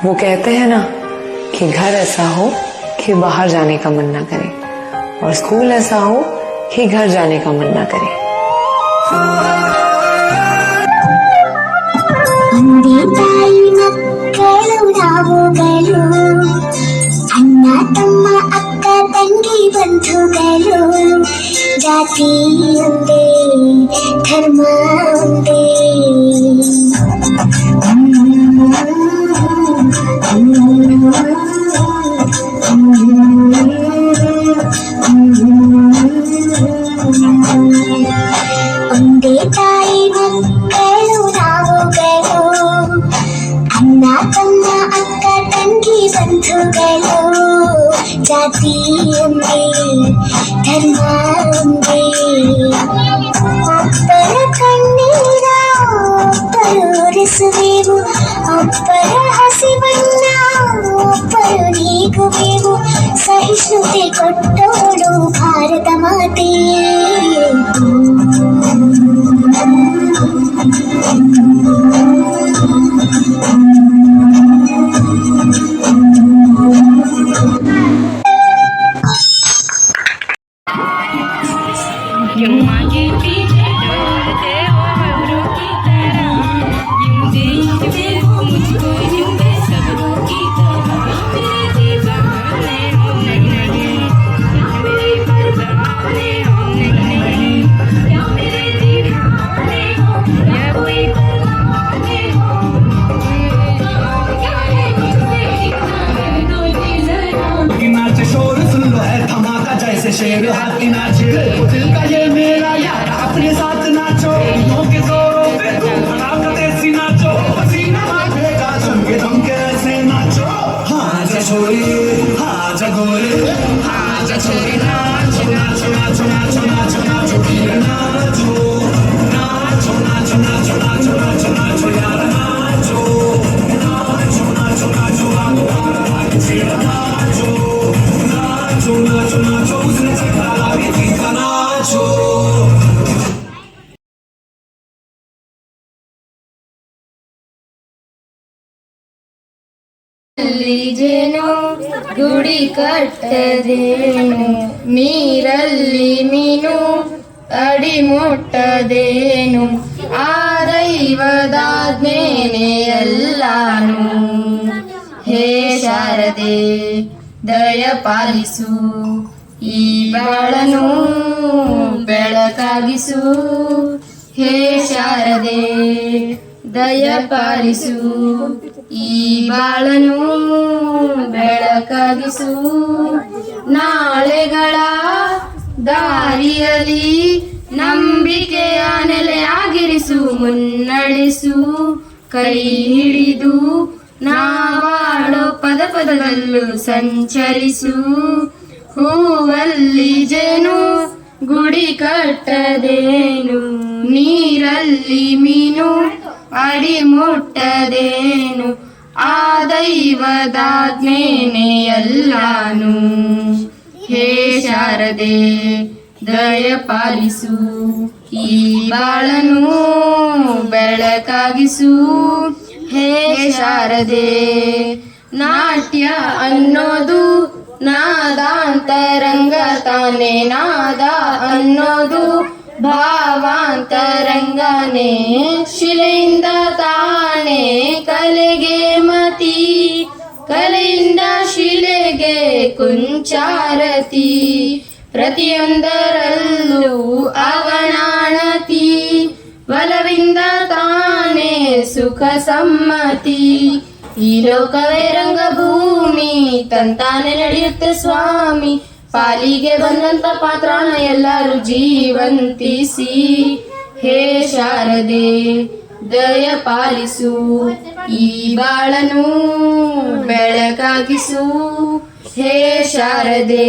वो कहते हैं ना कि घर ऐसा हो कि बाहर जाने का मन ना करे, और स्कूल ऐसा हो कि घर जाने का मन ना करे। ಅಣ್ಣ ತಮ್ಮ ಅಕ್ಕ ತಂಗಿ ಬಂಧುಗಳು, ಜಾತಿ ಒಂದೇ ಧರ್ಮ ಒಂದೇ. ಒಂದೇ ತಾಯಿ ಮಕ್ಕಳು ನಾವುಗಳು, ಅಣ್ಣ ತಮ್ಮ ಅಕ್ಕ ತಂಗಿ ಬಂಧುಗಳು, ಜಾತಿ ಒಂದೇ ಧರ್ಮ ಒಂದೇ. ಒಬ್ಬರ ಕಣ್ಣೀರ ಒಬ್ಬರು ಒರೆಸುವೆವು, ಒಬ್ಬರ ಹಸಿವನ್ನ ಒಬ್ಬರು ನೀಗುವೆವು. ಸಹಿಷ್ಣುತೆ ಕೊಟ್ಟೋಳು ಭಾರತ ಮಾತೆ. शेर हाथी नाचे, दिल का ये मेरा यार अपने साथ नाचो, के जोरों पे तुम देसी नाचो, पसीना भागेगा झुमके झुमके ऐसे नाचो. हाँ जा छोरी, हाँ जा गोरी, हाँ जा छोरी, नाचो नाचो नाचो नाचो नाचो नाचो फिर नाचो नाचो नाचो नाचो नाचो नाचो नाचो यार नाचो नाचो नाचो नाचो नाचो फिर नाचो नाचो नाचो नाचो उसने सिखाया भी नाचो. ಜೇನು ಗುಡಿ ಕಟ್ಟದೇನು, ನೀರಲ್ಲಿ ಮೀನು ಅಡಿ ಮುಟ್ಟದೇನು, ಆ ದೈವದಾಜ್ಞೆನೇ ಎಲ್ಲಾನು. ಹೇ ಶಾರದೆ ದಯ ಪಾಲಿಸು, ಈ ಬಾಳನು ಬೆಳಕಾಗಿಸು. ಹೇ ಶಾರದೆ ದಯ ಪಾಲಿಸು, ಈ ಬಾಳನು ಬೆಳಕಾಗಿಸು. ನಾಳೆಗಳ ದಾರಿಯಲ್ಲಿ ನಂಬಿಕೆಯ ನೆಲೆಯಾಗಿರಿಸು, ಮುನ್ನಡೆಸು ಕೈ ಹಿಡಿದು ನಾವಾಡೋ ಪದ ಪದದಲ್ಲೂ ಸಂಚರಿಸು. ಹೂವಲ್ಲಿ ಜೇನು ಗುಡಿ ಕಟ್ಟದೇನು, ನೀರಲ್ಲಿ ಮೀನು ಅಡಿ ಮುಟ್ಟದೇನು, ಆ ದೈವದಾಜ್ಞೆನೇ ಎಲ್ಲಾನು. ಹೇ ಶಾರದೆ ದಯ ಪಾಲಿಸು, ಈ ಬಾಳನು ಬೆಳಕಾಗಿಸು. ಹೇ ಶಾರದೆ ನಾಟ್ಯ ಅನ್ನೋದು ನಾದಾಂತರಂಗ ತಾನೆ, ನಾದ ಅನ್ನೋದು ಭಾವಾಂತರಂಗನೇ, ಶಿಲೆಯಿಂದ ತಾನೆ ಕಲೆಗೆ ಮತಿ, ಕಲೆಯಿಂದ ಶಿಲೆಗೆ ಕುಂಚಾರತಿ. ಪ್ರತಿಯೊಂದರಲ್ಲೂ ಅವನಾಣತಿ, ಬಲವಿಂದ ತಾನೇ ಸುಖ ಸಮ್ಮತಿ. ಈ ಲೋಕವೇ ರಂಗಭೂಮಿ ತಂತಾನೆ ನಡೆಯುತ್ತೆ ಸ್ವಾಮಿ, ಪಾಲಿಗೆ ಬಂದಂತ ಪಾತ್ರನ ಎಲ್ಲರೂ ಜೀವಂತಿಸಿ. ಹೇ ಶಾರದೆ ದಯ ಪಾಲಿಸು, ಈ ಬಾಳನು ಬೆಳಕಾಗಿಸು. ಹೇ ಶಾರದೆ